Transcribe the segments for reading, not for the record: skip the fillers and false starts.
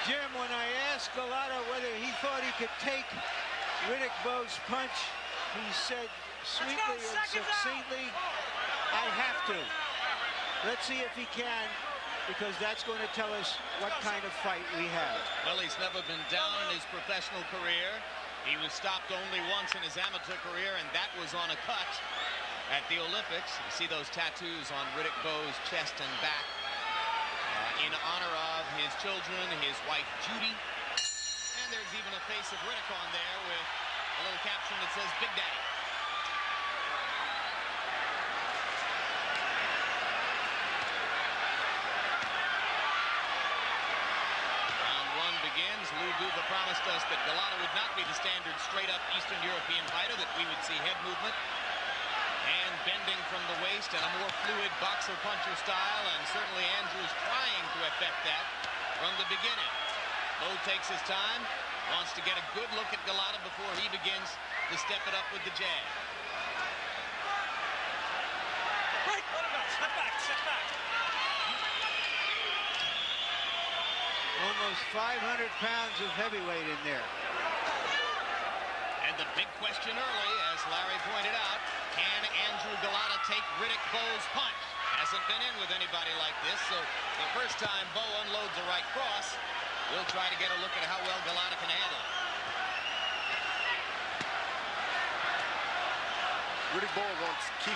Jim, when I asked Gołota whether he thought he could take Riddick Bowe's punch, he said sweetly and succinctly, I have to. Let's see if he can, because that's going to tell us what kind of fight we have. Well, he's never been down in his professional career. He was stopped only once in his amateur career, and that was on a cut at the Olympics. You see those tattoos on Riddick Bowe's chest and back in honor of his children, his wife Judy. And there's even a face of Riddick on there with a little caption that says Big Daddy. Lou Duva promised us that Gołota would not be the standard straight-up Eastern European fighter, that we would see head movement and bending from the waist and a more fluid boxer-puncher style, and certainly Andrew's trying to effect that from the beginning. Bowe takes his time, wants to get a good look at Gołota before he begins to step it up with the jab. Right, step back, step back. Almost 500 pounds of heavyweight in there. And the big question early, as Larry pointed out, can Andrew Gołota take Riddick Bowe's punch? Hasn't been in with anybody like this, so the first time Bowe unloads a right cross, we'll try to get a look at how well Gołota can handle it. Riddick Bowe wants to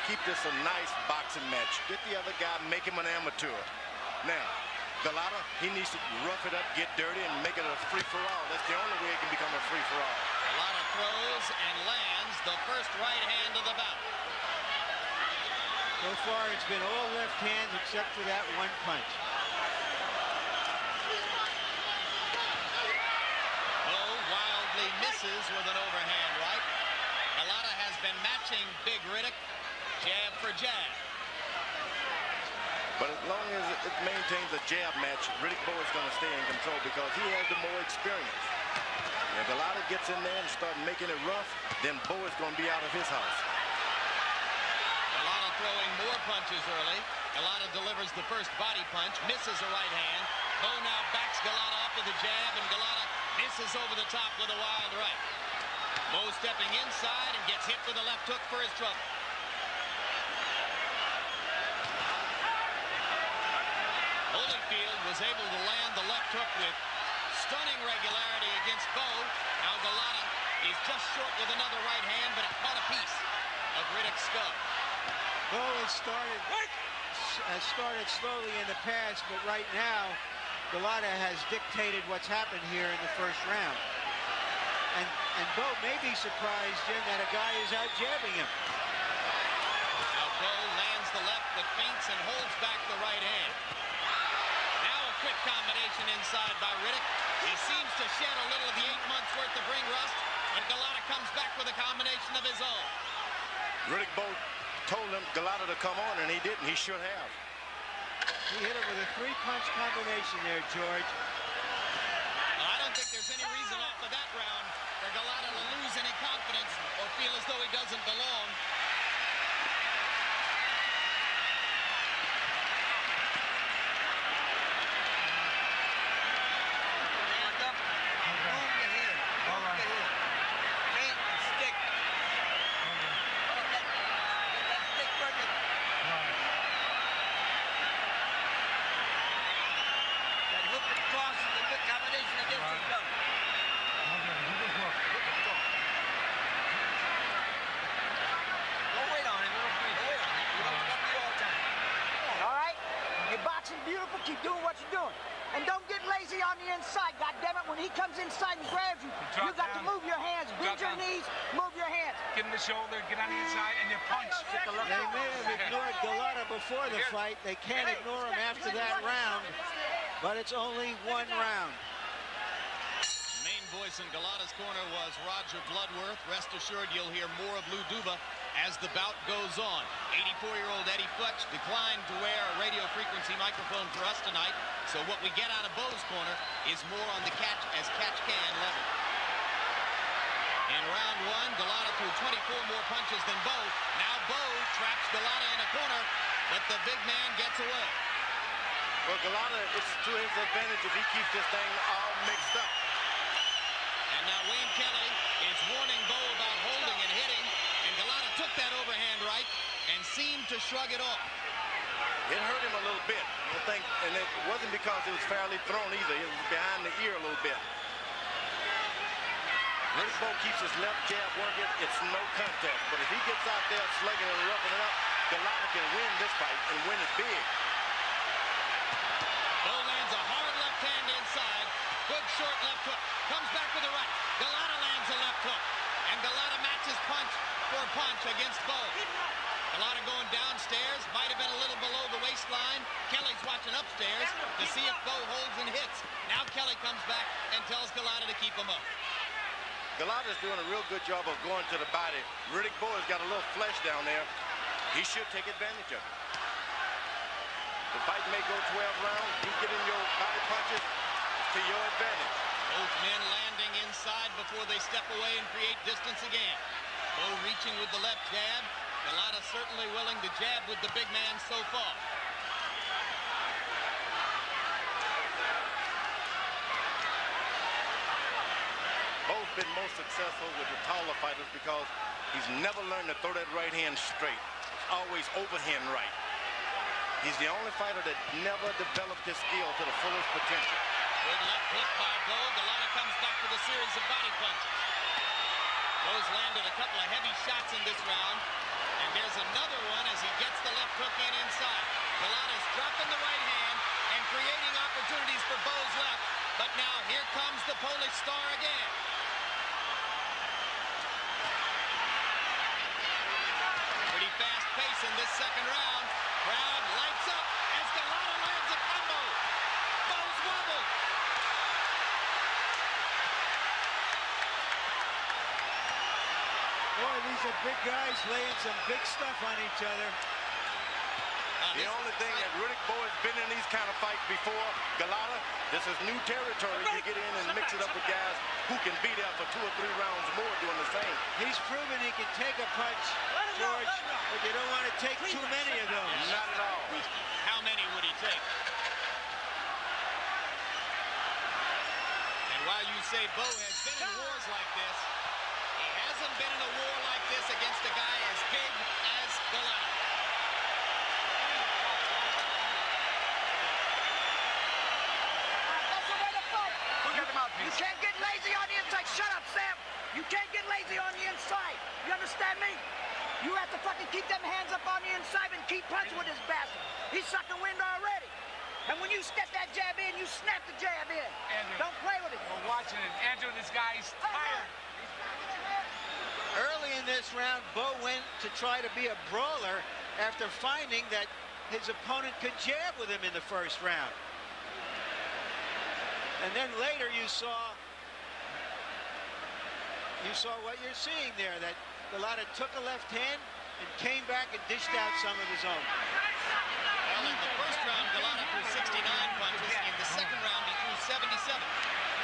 keep this a nice boxing match. Get the other guy, make him an amateur. Now, Gołota, he needs to rough it up, get dirty, and make it a free-for-all. That's the only way it can become a free-for-all. Gołota throws and lands the first right hand of the bout. So far, it's been all left hands except for that one punch. Bowe wildly misses with an overhand right. Gołota has been matching Big Riddick jab for jab. But as long as it maintains a jab match, Riddick Bowe is going to stay in control because he has the more experience. If Gołota gets in there and starts making it rough, then Bowe is going to be out of his house. Gołota throwing more punches early. Gołota delivers the first body punch, misses a right hand. Bowe now backs Gołota up with a jab, and Gołota misses over the top with a wild right. Bowe stepping inside and gets hit with a left hook for his trouble. Holyfield was able to land the left hook with stunning regularity against Bowe. Now Gołota is just short with another right hand, but it caught a piece of Riddick's skull. Bowe has started slowly in the past, but right now, Gołota has dictated what's happened here in the first round. And Bowe may be surprised, Jim, that a guy is out jabbing him. Now Bowe lands the left, but feints and holds back the right hand. Quick combination inside by Riddick. He seems to shed a little of the 8 months worth of ring rust, and Gołota comes back with a combination of his own. Riddick Bowe told him Gołota to come on, and he didn't. He should have. He hit him with a 3-punch combination there, George. Well, I don't think there's any reason off of that round for Gołota to lose any confidence or feel as though he doesn't belong. Beautiful, keep doing what you're doing. And don't get lazy on the inside, goddammit. When he comes inside and grabs you, you got to move your hands, bend your knees, move your hands. Get in the shoulder, get on the inside, and you punch. They may have ignored Gołota before the fight. They can't ignore him after that round, but it's only one round. Main voice in Gołota's corner was Roger Bloodworth. Rest assured you'll hear more of Lou Duva as the bout goes on. 84-year-old Eddie Futch declined to wear a radio frequency microphone for us tonight, so what we get out of Bowe's corner is more on the catch-can level. In round one, Gołota threw 24 more punches than Bowe. Now Bowe traps Gołota in a corner, but the big man gets away. Well, Gołota, it's to his advantage if he keeps this thing all mixed up. And now Wayne Kelly is warning Bowe about holding and hitting, and Gołota took that overhand right and seemed to shrug it off. It hurt him a little bit, I think, and it wasn't because it was fairly thrown either. It was behind the ear a little bit. Riddick Bowe keeps his left jab working, it's no contest. But if he gets out there slugging and roughing it up, Gołota can win this fight and win it big. Bowe lands a hard left hand inside. Good short left hook. Comes back with the right. Gołota lands a left hook. And Gołota matches punch for punch against Bowe. Gołota going downstairs. Might have been a little below the waistline. Kelly's watching upstairs to see if Bowe holds and hits. Now Kelly comes back and tells Gołota to keep him up. Gołota's doing a real good job of going to the body. Riddick Bowe's got a little flesh down there. He should take advantage of it. The fight may go 12 rounds. You get in your body punches to your advantage. Both men landing inside before they step away and create distance again. Bowe reaching with the left jab. Gołota certainly willing to jab with the big man so far. Bowe's been most successful with the taller fighters because he's never learned to throw that right hand straight. It's always overhand right. He's the only fighter that never developed his skill to the fullest potential. Good left hook by Bowe. Gołota comes back with a series of body punches. Bowe's landed a couple of heavy shots in this round. And there's another one as he gets the left hook in inside. Gołota's dropping the right hand and creating opportunities for Bowe's left. But now here comes the Polish star again. Pretty fast pace in this second round. Crowd lights up as Gołota lands a combo. Bowe's wobbled. Boy, these are big guys laying some big stuff on each other. The only thing that Riddick Bowe has been in these kind of fights before, Gołota, this is new territory. You get in and mix it up with guys who can be there for 2 or 3 rounds more doing the same. He's proven he can take a punch, George, but you don't want to take too many of those. Not at all. How many would he take? And while you say Bowe has been in wars like this, he hasn't been in a war like this against a guy as big as Gołota. That's the way to fight. You can't get lazy on the inside. Shut up, Sam. You can't get lazy on the inside. You understand me? You have to fucking keep them hands up on the inside and keep punching with this bastard. He's sucking wind already. And when you step that jab in, you snap the jab in. Andrew, Don't play with it. we're watching it. Andrew, this guy's tired. Early in this round, Bowe went to try to be a brawler after finding that his opponent could jab with him in the first round. And then later you saw what you're seeing there, that Gołota took a left hand and came back and dished out some of his own. Well, in the first round, Gołota threw 69 punches. In the second round, he threw 77.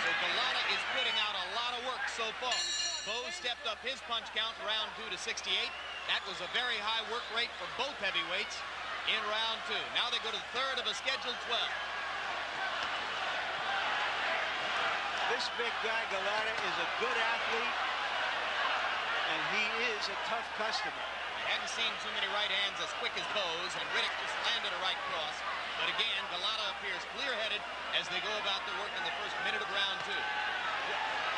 So Gołota is putting out a lot of work so far. Bowe stepped up his punch count round 2 to 68. That was a very high work rate for both heavyweights in round 2. Now they go to the third of a scheduled 12. This big guy, Gołota, is a good athlete, and he is a tough customer. I hadn't seen too many right hands as quick as Bowe's, and Riddick just landed a right cross. But again, Gołota appears clear-headed as they go about their work in the first minute of round 2.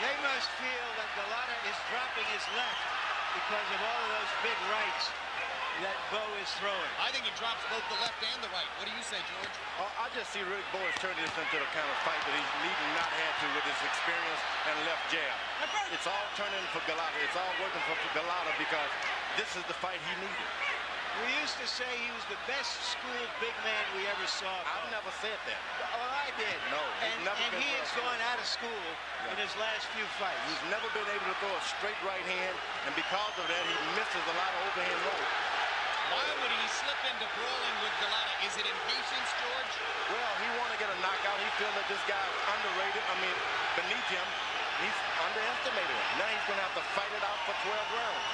They must feel that Gołota is dropping his left because of all of those big rights that Bowe is throwing. I think he drops both the left and the right. What do you say, George? I just see Riddick Bowe is turning this into the kind of fight that he's needing not had to with his experience and left jab. It's all turning for Gołota. It's all working for Gołota because this is the fight he needed. We used to say he was the best school big man we ever saw. I've never said that. Oh, I did. No, he's never and been he well has gone out of school in his last few fights. He's never been able to throw a straight right hand, and because of that, he misses a lot of overhand right. Why would he slip into brawling with Gołota? Is it impatience, George? Well, he want to get a knockout. He feels that this guy's underrated. I mean, beneath him, he's underestimated him. Now he's going to have to fight it out for 12 rounds.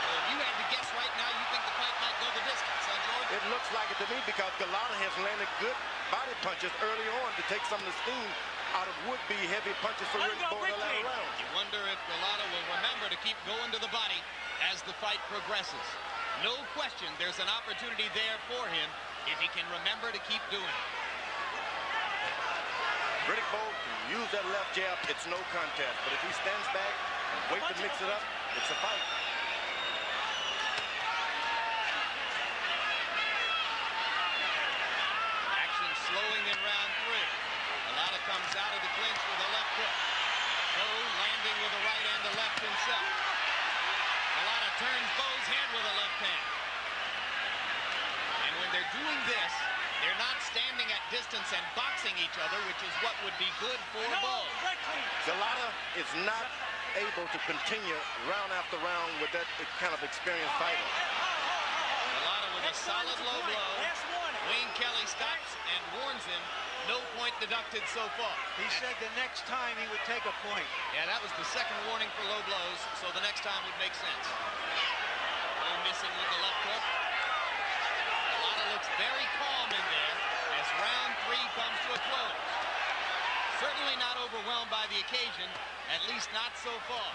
Well, you had to guess right now, you think the fight might go the distance, huh, George? It looks like it to me because Gołota has landed good body punches early on to take some of the steam out of would-be heavy punches for Riddick Bowe in the latter round. You wonder if Gołota will remember to keep going to the body as the fight progresses. No question, there's an opportunity there for him if he can remember to keep doing it. Riddick Bowe can use that left jab, it's no contest. But if he stands back and wait to mix it up, it's a fight. Action slowing in round 3. Gołota comes out of the clinch with a left hook. Bowe landing with a right and a left himself. Gołota turns Bowe's head with a left hand. And when they're doing this, they're not standing at distance and boxing each other, which is what would be good for Bowe. Gołota is not able to continue round after round with that kind of experienced fighter. Gołota with a solid low blow. Wayne Kelly stops and warns him, no point deducted so far. He said the next time he would take a point. Yeah, that was the second warning for low blows, so the next time would make sense. Bowe missing with the left hook. Gołota looks very calm in there as round 3 comes to a close. Certainly not overwhelmed by the occasion, at least not so far.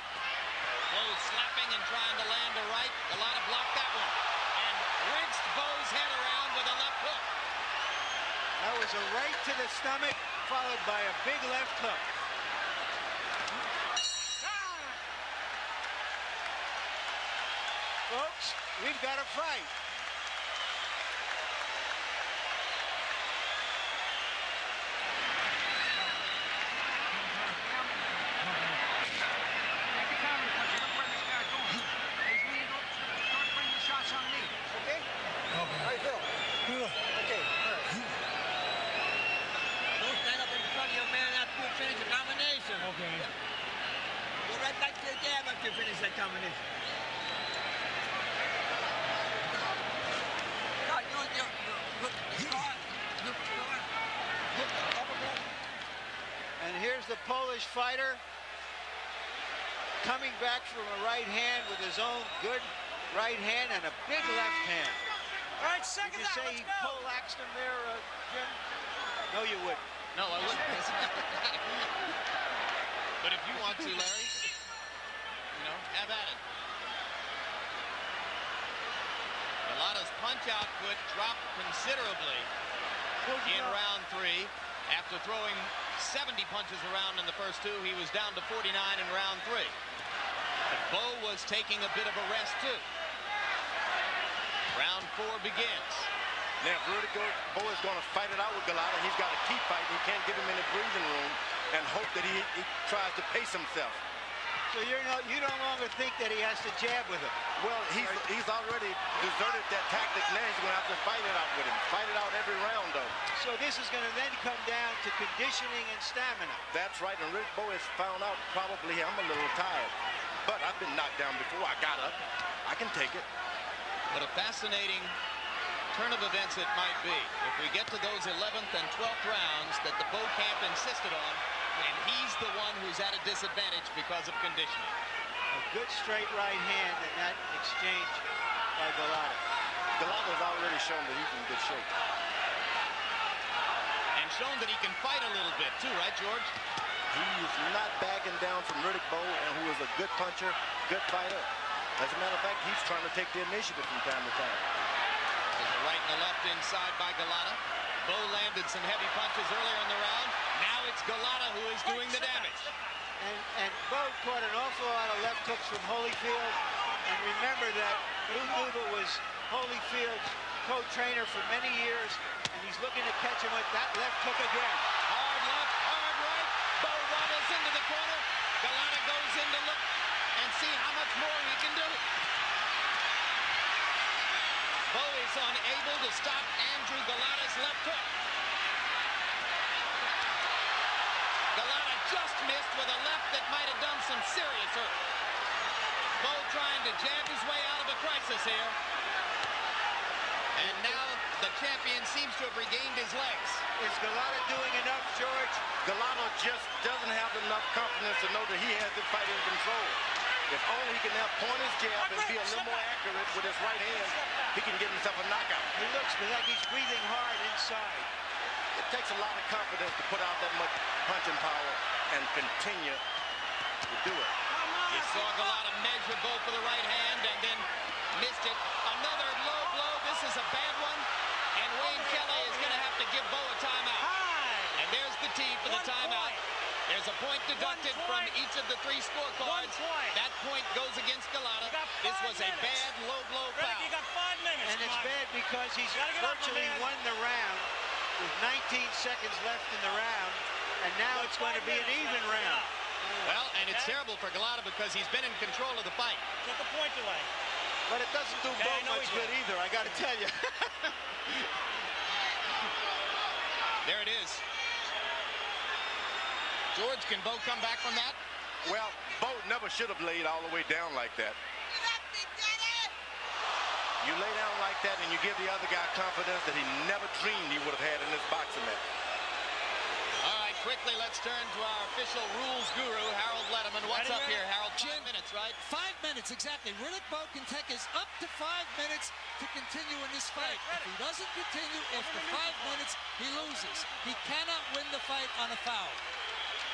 Bowe slapping and trying to land a right. Gołota blocked that one and rinsed Bowe's head around with a left hook. That was a right to the stomach, followed by a big left hook. Folks, we've got a fight. Take the counter punch. Look where this guy's going. He's leaning up. Start bringing the shots underneath. Okay? How you feel? Okay, all right. Don't stand up in front of your man after you finish the combination. Okay. Go right back to the jab after you finish that combination. No, And here's the Polish fighter coming back from a right hand with his own good right hand and a big left hand. All right, second Did you say down, he let's go. poleaxed him there, Jim? No, you wouldn't. No, I wouldn't. But if you want to, Larry, have at it. Gołota's punch output dropped considerably in round 3. After throwing 70 punches around in the first 2, he was down to 49 in round 3. But Bowe was taking a bit of a rest, too. Round 4 begins. Now, if Riddick Bowe is going to fight it out with Gołota, he's got to keep fighting. He can't give him any breathing room and hope that he tries to pace himself. So you no longer think that he has to jab with him? Well, he's already deserted that tactic. Now he's going to have to fight it out with him. Fight it out every round, though. So this is going to then come down to conditioning and stamina. That's right, and Riddick Bowe has found out probably I'm a little tired. But I've been knocked down before. I got up. I can take it. What a fascinating turn of events it might be if we get to those 11th and 12th rounds that the Bowe camp insisted on, and he's the one who's at a disadvantage because of conditioning. A good straight right hand in that exchange by Gołota. Gołota has already shown that he's in good shape. And shown that he can fight a little bit too, right, George? He is not backing down from Riddick Bowe, and who is a good puncher, good fighter. As a matter of fact, he's trying to take the initiative from time to time. There's a right and a left inside by Gołota. Bowe landed some heavy punches earlier in the round. Now it's Gołota who is doing the damage. And Bowe caught an awful lot of left hooks from Holyfield. And remember that Lou Duva was Holyfield's co-trainer for many years, and he's looking to catch him with that left hook again. Hard left, hard right. Bowe wobbles into the corner. Gołota goes in to look and see how much more he can do. Bowe is unable to stop Andrew Gołota's left hook. Gołota just missed with a left that might have done some serious hurt. Bowe trying to jab his way out of a crisis here. And now the champion seems to have regained his legs. Is Gołota doing enough, George? Gołota just doesn't have enough confidence to know that he has the fight in control. If only he can now point his jab and be a little more accurate with his right hand, he can get himself a knockout. He looks like he's breathing hard inside. It takes a lot of confidence to put out that much punching power and continue to do it. You saw Gołota measure Bowe for the right hand and then missed it. Another low blow. This is a bad one. And Wayne Kelly is going to have to give Bowe a timeout. And there's the tee for the timeout. There's a point deducted from each of the 3 scorecards. That point goes against Gołota. This was a bad low blow foul. You got 5 minutes. And it's bad because he's virtually won the round with 19 seconds left in the round. And now it's going to be an even round. Well, and it's terrible for Gołota because he's been in control of the fight. Took the point away. But it doesn't do Bowe much good either, I got to tell you. There it is. George, can Bowe come back from that? Well, Bowe never should have laid all the way down like that. You lay down like that and you give the other guy confidence that he never dreamed he would have had in this boxing match. All right, quickly, let's turn to our official rules guru, Harold Letterman. What's up here, Harold? 5 minutes, right? 5 minutes, exactly. Riddick Bowe can take us up to 5 minutes to continue in this fight. If he doesn't continue after 5 minutes, he loses. He cannot win the fight on a foul.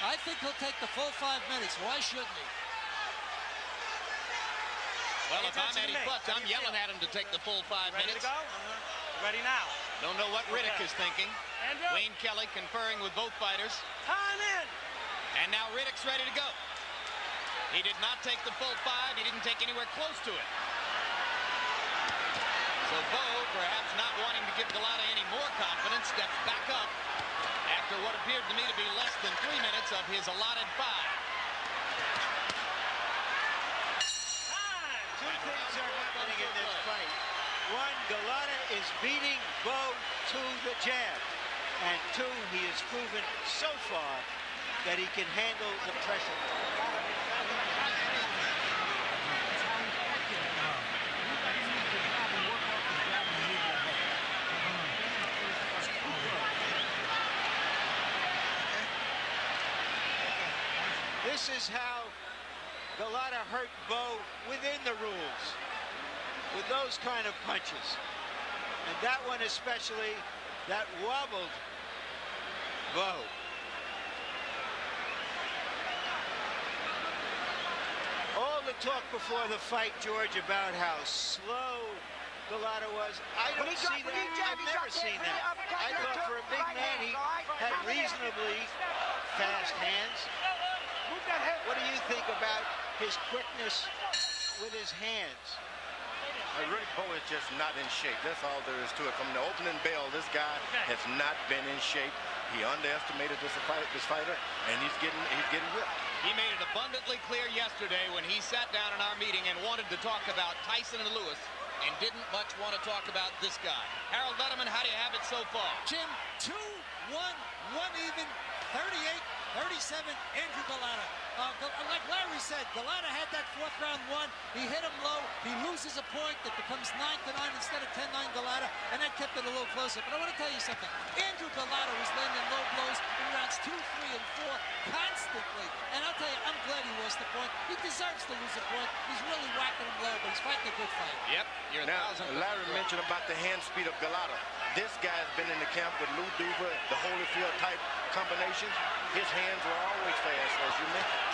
I think he'll take the full 5 minutes. Why shouldn't he? Well, if I'm Eddie Futch, I'm yelling at him to take the full 5 Ready minutes. to go? Ready now. Don't know what Riddick is thinking. Wayne Kelly conferring with both fighters. Time in. And now Riddick's ready to go. He did not take the full 5. He didn't take anywhere close to it. So Bowe, perhaps not wanting to give Gołota any more confidence, steps back up after what appeared to me to be less than 3 minutes of his allotted 5. Two things are happening in this fight. One, Gołota is beating Bowe to the jab. And 2, he has proven so far that he can handle the pressure. This is how Gołota hurt Bowe within the rules, with those kind of punches. And that one especially, that wobbled Bowe. All the talk before the fight, George, about how slow Gołota was. I don't see that. I've never seen that. I thought for a big man, he had reasonably fast hands. What do you think about his quickness with his hands? Riddick Bowe is just not in shape. That's all there is to it. From the opening bell, this guy has not been in shape. He underestimated this fighter, and he's getting whipped. He made it abundantly clear yesterday when he sat down in our meeting and wanted to talk about Tyson and Lewis and didn't much want to talk about this guy. Harold Letterman, how do you have it so far? Jim, 2-1, 1 even, 38-37, Andrzej Gołota. Like Larry said, Gołota had that 4th round won. He hit him low. He loses a point that becomes 9-9 instead of 10-9 Gołota, and that kept it a little closer. But I want to tell you something. Andrzej Gołota was landing low blows in rounds 2, 3, and 4 constantly. And I'll tell you, I'm glad he lost the point. He deserves to lose a point. He's really whacking him low, but he's fighting a good fight. Yep, you're now, 1,000%. Larry mentioned about the hand speed of Gołota. This guy's been in the camp with Lou Duva, the Holyfield type combinations. His hands were always fast, as you mentioned.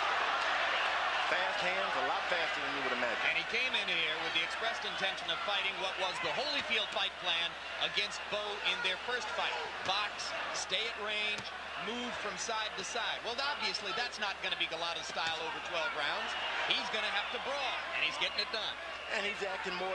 Fast hands, a lot faster than you would imagine. And he came in here with the expressed intention of fighting what was the Holyfield fight plan against Bowe in their first fight. Box, stay at range, move from side to side. Well, obviously, that's not going to be Gołota's style over 12 rounds. He's going to have to brawl, and he's getting it done. And he's acting more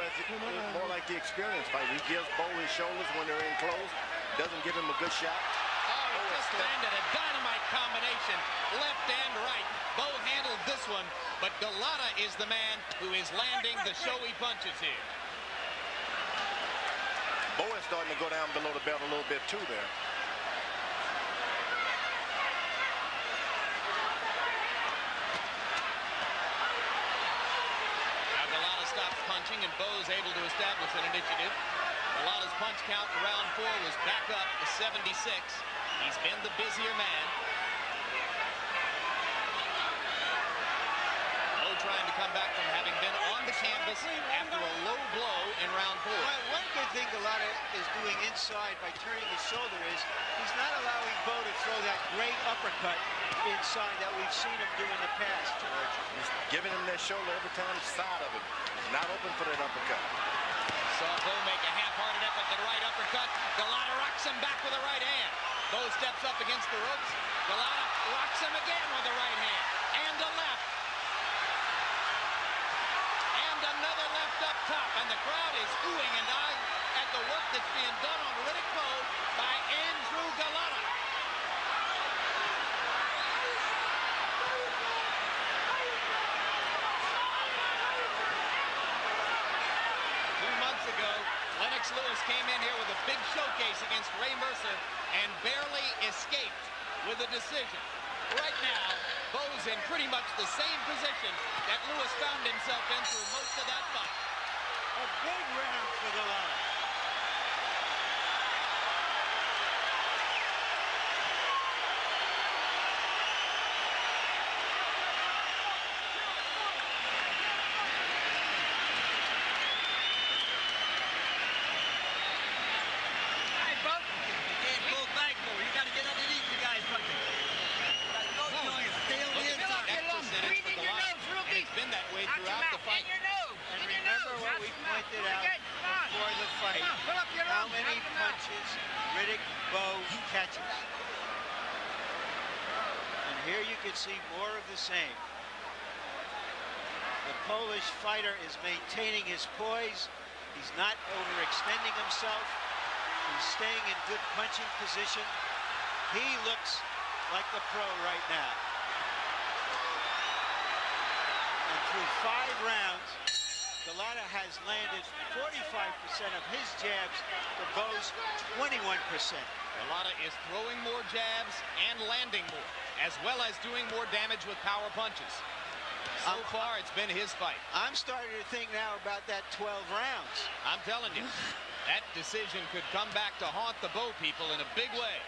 like the experienced fighter. He gives Bowe his shoulders when they're in close, doesn't give him a good shot. Oh, he just landed a dynamite combination, left and right. Bowe handled this one, but Gołota is the man who is landing the showy punches here. Bowe is starting to go down below the belt a little bit too there. Now Gołota stops punching and Bowe's able to establish an initiative. Gołota's punch count in round 4 was back up to 76. He's been the busier man. No trying to come back from having been on the canvas after a low blow in round 4. Well, one good thing Gołota is doing inside by turning his shoulder is he's not allowing Bowe to throw that great uppercut inside that we've seen him do in the past, George. He's giving him that shoulder every time side of him. He's not open for that uppercut. Saw Bowe make a half-hearted effort at the right uppercut. Gołota rocks him back with a right hand. Bowe steps up against the ropes. Gołota rocks him again with the right hand. And a left. And another left up top. And the crowd is oohing and eyeing at the work that's being done on Riddick Bowe by Andrzej Gołota. 2 months ago, Lennox Lewis came in here with a big showcase against Ray Mercer and barely escaped with a decision. Right now, Bowe's in pretty much the same position that Lewis found himself in through most of that fight. A big round for Gołota. Hey, Bowe, you can't pull back, Bowe. You got to get underneath the guy's punching. No joint. Stay on the Look at inside. that percentage for Gołota, and it's been that way throughout the fight. And remember what we pointed out before the fight, how many punches Riddick Bowe catches. And here you can see more of the same. The Polish fighter is maintaining his poise. He's not overextending himself. He's staying in good punching position. He looks like the pro right now. And through 5 rounds, Gołota has landed 45% of his jabs to Bowe's 21%. Gołota is throwing more jabs and landing more, as well as doing more damage with power punches. So far, it's been his fight. I'm starting to think now about that 12 rounds. I'm telling you, that decision could come back to haunt the Bowe people in a big way.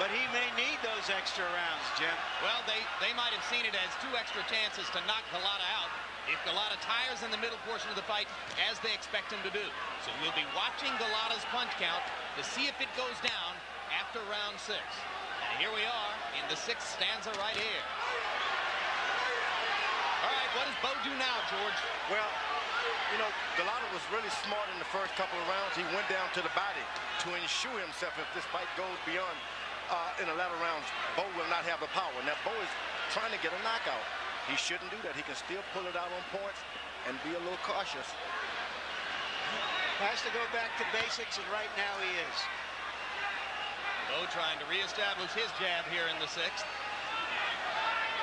But he may need those extra rounds, Jim. Well, they might have seen it as 2 extra chances to knock Gołota out if Gołota tires in the middle portion of the fight, as they expect him to do. So we'll be watching Gołota's punch count to see if it goes down after round 6. And here we are in the 6th stanza right here. All right, what does Bowe do now, George? Well, you know, Gołota was really smart in the first couple of rounds. He went down to the body to ensure himself if this fight goes beyond in the latter rounds, Bowe will not have the power. Now, Bowe is trying to get a knockout. He shouldn't do that. He can still pull it out on points and be a little cautious. Has to go back to basics, and right now he is. Bowe trying to reestablish his jab here in the 6th.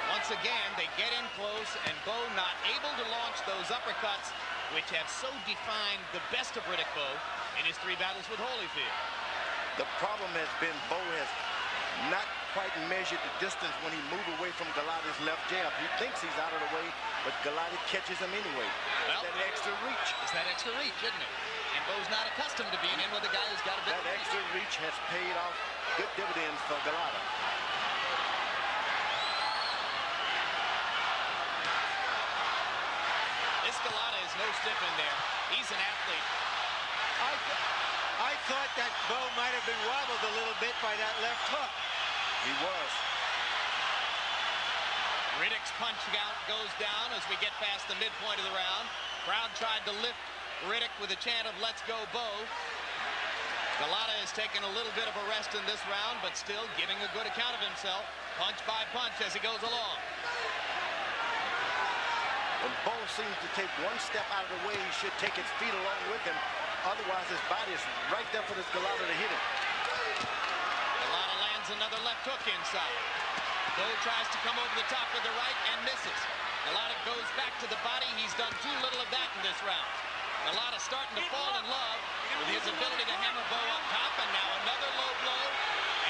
Once again, they get in close, and Bowe not able to launch those uppercuts, which have so defined the best of Riddick Bowe in his 3 battles with Holyfield. The problem has been Bowe has not quite measured the distance when he moved away from Gołota's left jab. He thinks he's out of the way, but Gołota catches him anyway. Well, that extra reach. It's that extra reach, isn't it? And Bowe's not accustomed to being in with a guy who's got a big That extra reach has paid off good dividends for Gołota. This Gołota is no stiff in there. He's an athlete. I thought that Bowe might have been wobbled a little bit by that left hook. He was. Riddick's punch count goes down as we get past the midpoint of the round. Crowd tried to lift Riddick with a chant of "Let's go, Bowe." Gołota has taken a little bit of a rest in this round, but still giving a good account of himself, punch by punch as he goes along. When Bowe seems to take one step out of the way, he should take his feet along with him. Otherwise, his body is right there for this Gołota to hit him. Gołota lands another left hook inside. Bowe tries to come over the top with the right and misses. Gołota goes back to the body. He's done too little of that in this round. Gołota starting to fall in love with his ability to hammer Bowe up top, and now another low blow.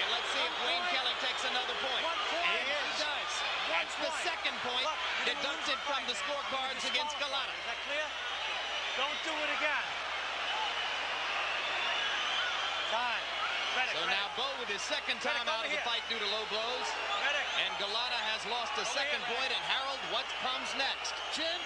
And let's see if Wayne Kelly takes another point. And he does. That's the second point deducted from the scorecards against Gołota. Is that clear? Don't do it again. Time. Ready. So now Bowe with his second time out of the fight due to low blows. And Gołota has lost a second point. And Harold, what comes next? Jim,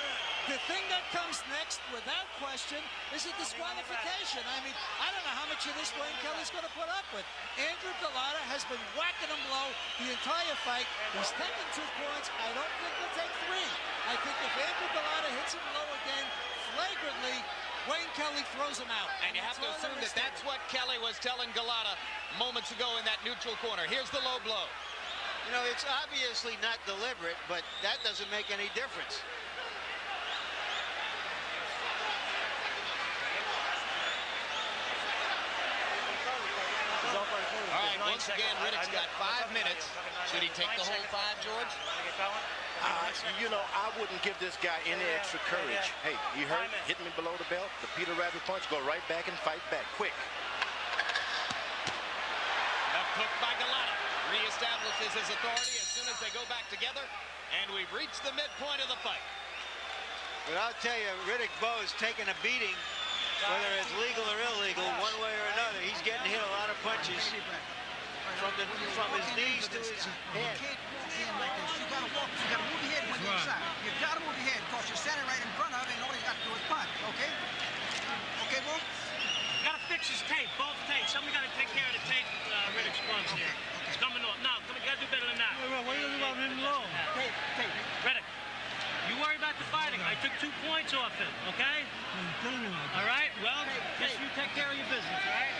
the thing that comes next, without question, is a disqualification. I mean, I don't know how much of this Wayne Kelly's going to put up with. Andrew Gołota has been whacking him low the entire fight. He's taken 2 points. I don't think he'll take 3. I think if Andrew Gołota hits him low again, flagrantly, Wayne Kelly throws him out. And you have to assume that that's what Kelly was telling Gołota moments ago in that neutral corner. Here's the low blow. You know, it's obviously not deliberate, but that doesn't make any difference. All right, once again, Riddick's got 5 minutes. Should he take the whole 5, George? You know, I wouldn't give this guy any extra courage. Hey, you hurt, hit me below the belt, the Peter Rabbit punch, go right back and fight back, quick. Left hook by Gołota. Reestablishes his authority as soon as they go back together, and we've reached the midpoint of the fight. But I'll tell you, Riddick Bowe is taking a beating, whether it's legal or illegal, one way or another. He's getting hit a lot of punches from his knees to his head. You can't walk in like this. You gotta walk. You gotta move your head when you're inside. You gotta move your head because you're standing right in front of it, and all you got to do is punch. Okay? Okay, Bo? Gotta fix his tape, both tapes. Somebody gotta take care of the tape. Riddick's gloves here. It's coming off. No, come on, you gotta do better than that. What are you about him low? Tape. Riddick, you worry about the fighting. I took 2 points off it, okay? All right, well, just you take care of your business, all right?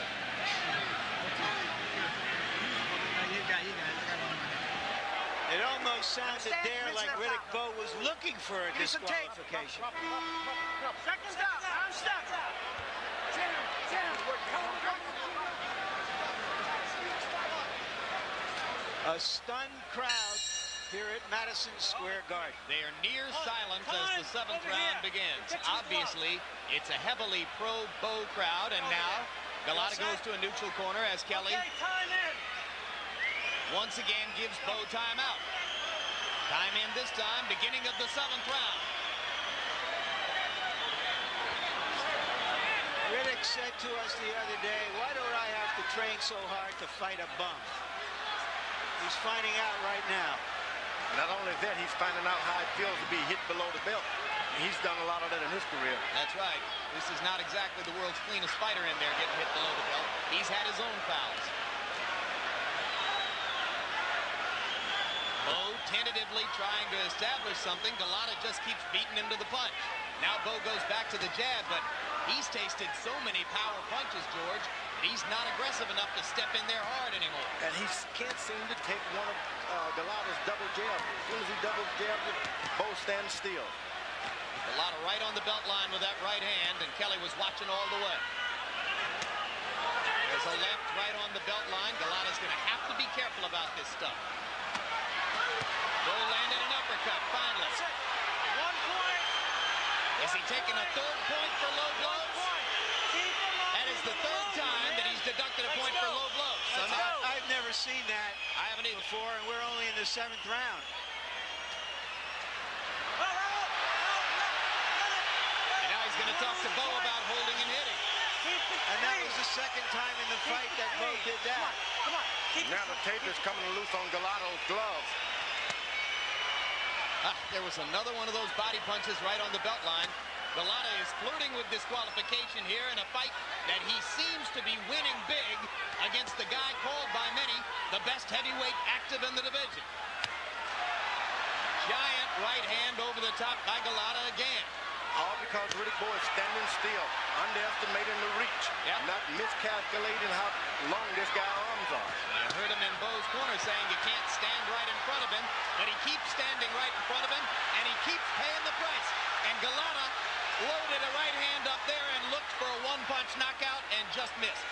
It almost sounded there like Riddick Bowe was looking for a disqualification. Seconds out. I'm stuck. A stunned crowd here at Madison Square Garden. They are near silence as the 7th round begins. Obviously, it's a heavily pro-Bowe crowd, and now Gołota goes to a neutral corner as Kelly once again gives Bowe timeout. Time in this time, beginning of the 7th round. Riddick said to us the other day, why don't I have to train so hard to fight a bum? He's finding out right now. Not only that, he's finding out how it feels to be hit below the belt. He's done a lot of that in his career. That's right. This is not exactly the world's cleanest fighter in there getting hit below the belt. He's had his own fouls. Bowe tentatively trying to establish something. Gołota just keeps beating him to the punch. Now Bowe goes back to the jab, but he's tasted so many power punches, George, that he's not aggressive enough to step in there hard anymore. And he can't seem to take one of Gołota's double jabs. As soon as he double jabs it, Bowe stands still. Gołota right on the belt line with that right hand, and Kelly was watching all the way. There's a left right on the belt line. Gołota's going to have to be careful about this stuff. Bowe landed an uppercut, finally. 1 point. Is he taking a 3rd point for low blows? That is the 3rd time that he's deducted a point for low blows. So now, I've never seen that I haven't either. before, and we're only in the 7th round. And now he's going to talk to Bowe about holding and hitting. And that was the 2nd time in the fight that Bowe did that. Come on. Now the tape is coming loose on Gołta's gloves. There was another one of those body punches right on the belt line. Gołota is flirting with disqualification here in a fight that he seems to be winning big against the guy called by many the best heavyweight active in the division. Giant right hand over the top by Gołota again. All because Riddick Bowe is standing still, underestimating the reach, not miscalculating how long this guy's arms are. I heard him in Bowe's corner saying you can't stand right in front of him, but he keeps standing right in front of him, and he keeps paying the price. And Gołota loaded a right hand up there and looked for a one-punch knockout and just missed.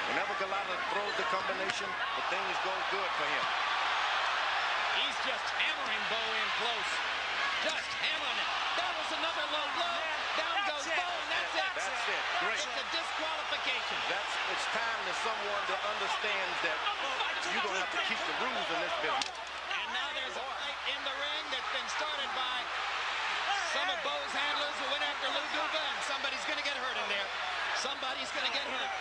Whenever Gołota throws the combination, the things go good for him. He's just hammering Bowe in close. Just hammering it. That was another low blow. Down goes Bowe, and that's it. That's it. Great. It's a disqualification. It's time to someone that understands that you're going to have to keep the rules in this business. And now there's a fight in the ring that's been started by Some of Bowe's handlers will went after Lou Duva, and somebody's going to get hurt in there. Somebody's going to get hurt.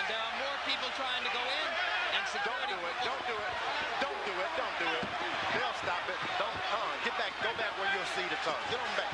And there are more people trying to go in. And security. Don't do it. Don't do it. Don't do it. Don't do it. They'll stop it. Don't. Get back. Go back where you'll see the tongue. Get on back.